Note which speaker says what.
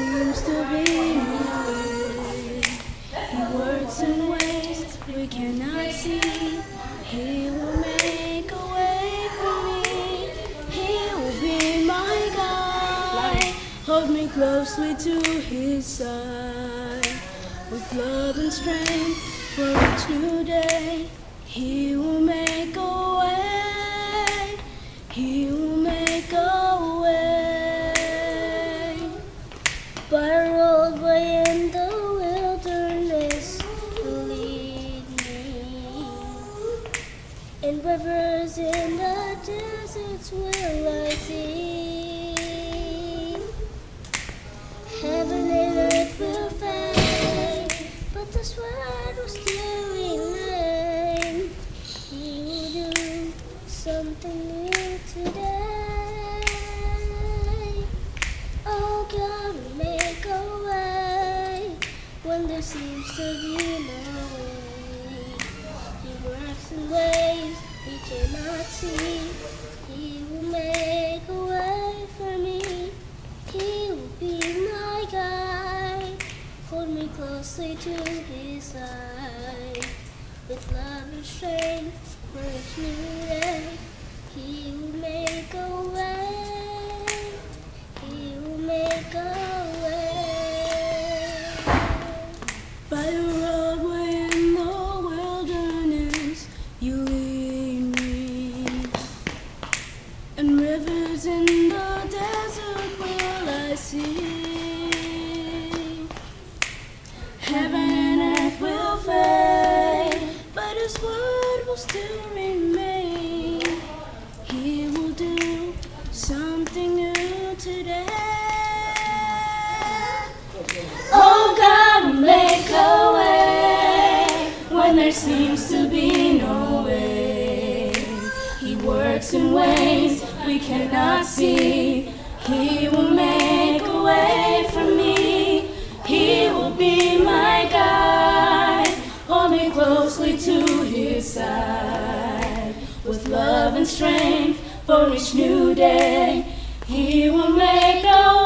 Speaker 1: seems to be no way. He works in ways we cannot see. He will make a way for me. He will be my guide. Hold me closely to his side. With love and strength for each new day, he will make a way. He will make a way. By a roadway in the wilderness will lead me, and rivers in the deserts will I see. Heaven and earth will fade, but this word will still remain. He will do something new today. Oh, God will make a way when there seems to be no way. He works in ways we cannot see. He will make a way for me. He will be my guide. Hold me closely to his side. With love and strength for each new day, he will make a way. He will make a way. By the roadway in the wilderness, you lead me, and rivers in the desert will I see. Heaven and earth will fade, but his word will still remain. He will do something new today. Oh, God will make a way when there seems to be no way. He works in ways we cannot see. He will make a way for me. He will be my guide. Hold me closely to his side. With love and strength for each new day, he will make a way.